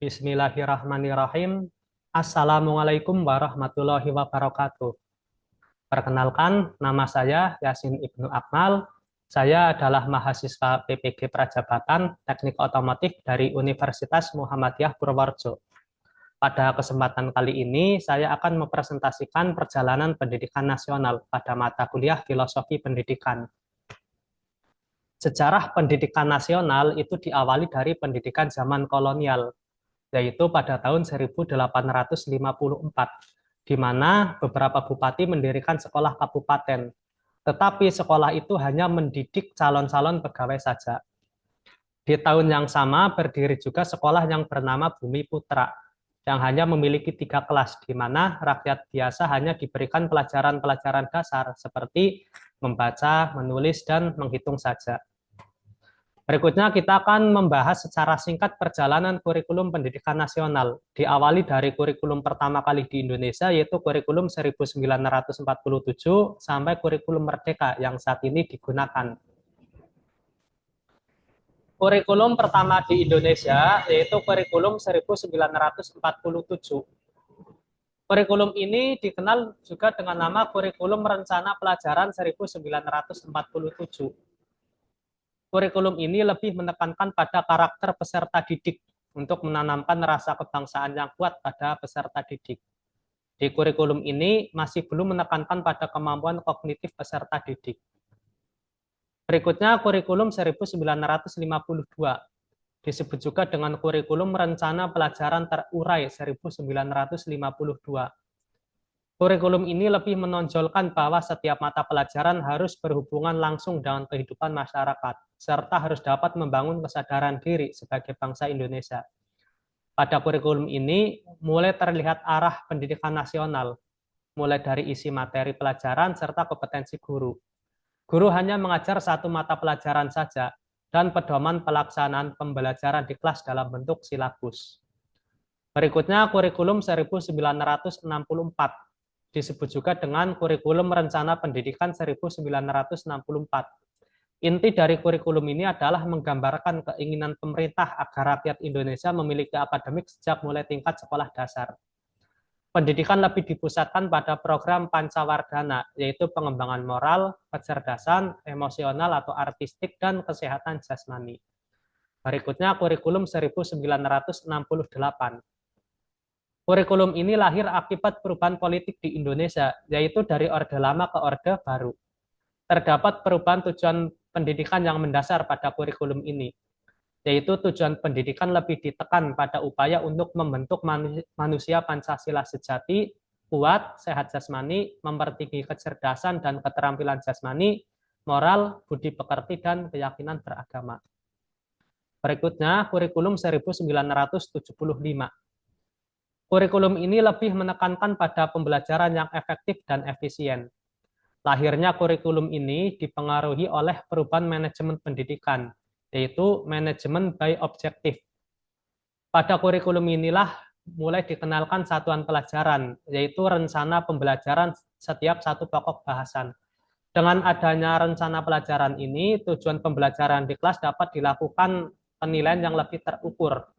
Bismillahirrahmanirrahim. Assalamualaikum warahmatullahi wabarakatuh. Perkenalkan, nama saya Yasin Ibnu Akmal. Saya adalah mahasiswa PPG Prajabatan Teknik Otomotif dari Universitas Muhammadiyah Purworejo. Pada kesempatan kali ini, saya akan mempresentasikan perjalanan pendidikan nasional pada mata kuliah Filosofi Pendidikan. Sejarah pendidikan nasional itu diawali dari pendidikan zaman kolonial, yaitu pada tahun 1854, di mana beberapa bupati mendirikan sekolah kabupaten. Tetapi sekolah itu hanya mendidik calon-calon pegawai saja. Di tahun yang sama berdiri juga sekolah yang bernama Bumi Putra, yang hanya memiliki 3 kelas, di mana rakyat biasa hanya diberikan pelajaran-pelajaran dasar seperti membaca, menulis, dan menghitung saja. Berikutnya kita akan membahas secara singkat perjalanan kurikulum pendidikan nasional. Diawali dari kurikulum pertama kali di Indonesia, yaitu kurikulum 1947 sampai kurikulum Merdeka yang saat ini digunakan. Kurikulum pertama di Indonesia yaitu kurikulum 1947. Kurikulum ini dikenal juga dengan nama Kurikulum Rencana Pelajaran 1947. Kurikulum ini lebih menekankan pada karakter peserta didik untuk menanamkan rasa kebangsaan yang kuat pada peserta didik. Di kurikulum ini masih belum menekankan pada kemampuan kognitif peserta didik. Berikutnya kurikulum 1952, disebut juga dengan Kurikulum Rencana Pelajaran Terurai 1952. Kurikulum ini lebih menonjolkan bahwa setiap mata pelajaran harus berhubungan langsung dengan kehidupan masyarakat, serta harus dapat membangun kesadaran diri sebagai bangsa Indonesia. Pada kurikulum ini, mulai terlihat arah pendidikan nasional, mulai dari isi materi pelajaran serta kompetensi guru. Guru hanya mengajar satu mata pelajaran saja, dan pedoman pelaksanaan pembelajaran di kelas dalam bentuk silabus. Berikutnya, kurikulum 1964, disebut juga dengan Kurikulum Rencana Pendidikan 1964. Inti dari kurikulum ini adalah menggambarkan keinginan pemerintah agar rakyat Indonesia memiliki akademik sejak mulai tingkat sekolah dasar. Pendidikan lebih dipusatkan pada program Pancawardhana, yaitu pengembangan moral, kecerdasan, emosional atau artistik, dan kesehatan jasmani. Berikutnya, Kurikulum 1968. Kurikulum ini lahir akibat perubahan politik di Indonesia, yaitu dari Orde Lama ke Orde Baru. Terdapat perubahan tujuan pendidikan yang mendasar pada kurikulum ini, yaitu tujuan pendidikan lebih ditekan pada upaya untuk membentuk manusia Pancasila sejati, kuat, sehat jasmani, mempertinggi kecerdasan dan keterampilan jasmani, moral, budi pekerti, dan keyakinan beragama. Berikutnya, Kurikulum 1975. Kurikulum ini lebih menekankan pada pembelajaran yang efektif dan efisien. Lahirnya kurikulum ini dipengaruhi oleh perubahan manajemen pendidikan, yaitu manajemen by objektif. Pada kurikulum inilah mulai dikenalkan satuan pelajaran, yaitu rencana pembelajaran setiap satu pokok bahasan. Dengan adanya rencana pelajaran ini, tujuan pembelajaran di kelas dapat dilakukan penilaian yang lebih terukur.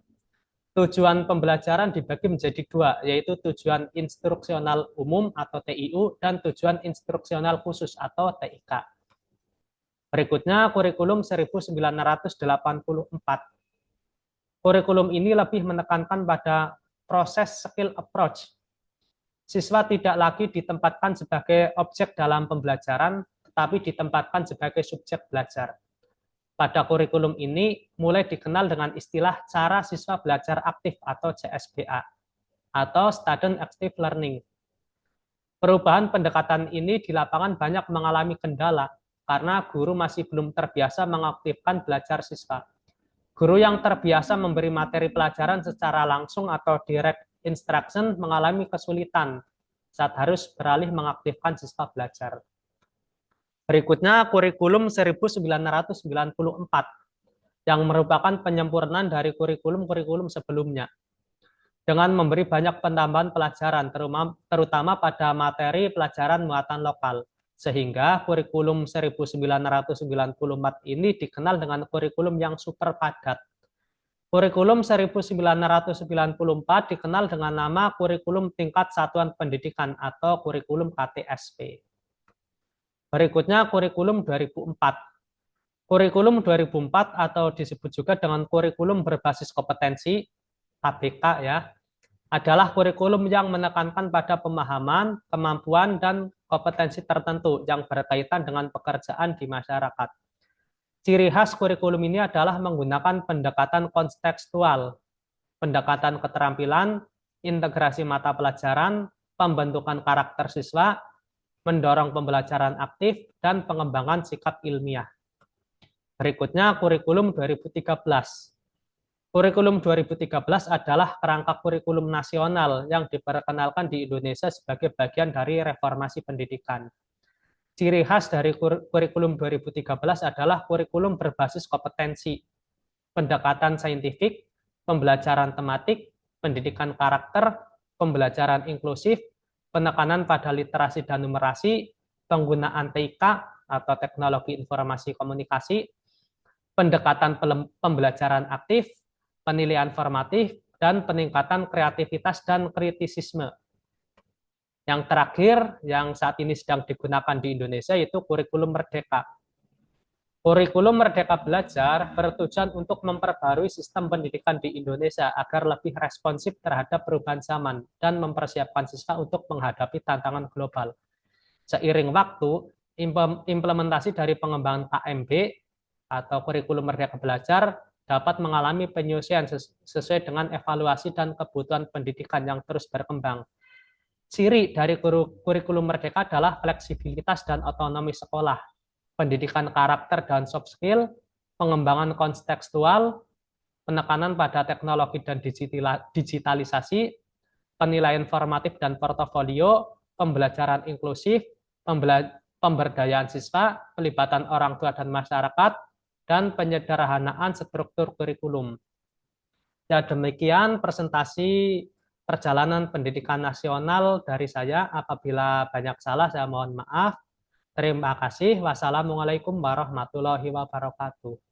Tujuan pembelajaran dibagi menjadi 2, yaitu tujuan instruksional umum atau TIU dan tujuan instruksional khusus atau TIK. Berikutnya, kurikulum 1984. Kurikulum ini lebih menekankan pada proses skill approach. Siswa tidak lagi ditempatkan sebagai objek dalam pembelajaran, tetapi ditempatkan sebagai subjek belajar. Pada kurikulum ini mulai dikenal dengan istilah cara siswa belajar aktif atau CSBA atau Student Active Learning. Perubahan pendekatan ini di lapangan banyak mengalami kendala karena guru masih belum terbiasa mengaktifkan belajar siswa. Guru yang terbiasa memberi materi pelajaran secara langsung atau direct instruction mengalami kesulitan saat harus beralih mengaktifkan siswa belajar. Berikutnya, Kurikulum 1994, yang merupakan penyempurnaan dari kurikulum-kurikulum sebelumnya, dengan memberi banyak penambahan pelajaran, terutama pada materi pelajaran muatan lokal, sehingga kurikulum 1994 ini dikenal dengan kurikulum yang super padat. Kurikulum 1994 dikenal dengan nama Kurikulum Tingkat Satuan Pendidikan atau Kurikulum KTSP. Berikutnya Kurikulum 2004. Kurikulum 2004 atau disebut juga dengan kurikulum berbasis kompetensi KBK ya, adalah kurikulum yang menekankan pada pemahaman, kemampuan, dan kompetensi tertentu yang berkaitan dengan pekerjaan di masyarakat. Ciri khas kurikulum ini adalah menggunakan pendekatan kontekstual, pendekatan keterampilan, integrasi mata pelajaran, pembentukan karakter siswa, mendorong pembelajaran aktif, dan pengembangan sikap ilmiah. Berikutnya kurikulum 2013. Kurikulum 2013 adalah kerangka kurikulum nasional yang diperkenalkan di Indonesia sebagai bagian dari reformasi pendidikan. Ciri khas dari kurikulum 2013 adalah kurikulum berbasis kompetensi, pendekatan saintifik, pembelajaran tematik, pendidikan karakter, pembelajaran inklusif, penekanan pada literasi dan numerasi, penggunaan TIK atau teknologi informasi komunikasi, pendekatan pembelajaran aktif, penilaian formatif, dan peningkatan kreativitas dan kritisisme. Yang terakhir, yang saat ini sedang digunakan di Indonesia, yaitu kurikulum merdeka. Kurikulum Merdeka Belajar bertujuan untuk memperbarui sistem pendidikan di Indonesia agar lebih responsif terhadap perubahan zaman dan mempersiapkan siswa untuk menghadapi tantangan global. Seiring waktu, implementasi dari pengembangan KMB atau Kurikulum Merdeka Belajar dapat mengalami penyesuaian sesuai dengan evaluasi dan kebutuhan pendidikan yang terus berkembang. Ciri dari kurikulum merdeka adalah fleksibilitas dan otonomi sekolah, pendidikan karakter dan soft skill, pengembangan kontekstual, penekanan pada teknologi dan digitalisasi, penilaian formatif dan portofolio, pembelajaran inklusif, pemberdayaan siswa, pelibatan orang tua dan masyarakat, dan penyederhanaan struktur kurikulum. Ya, demikian presentasi perjalanan pendidikan nasional dari saya. Apabila banyak salah, saya mohon maaf. Terima kasih. Wassalamualaikum warahmatullahi wabarakatuh.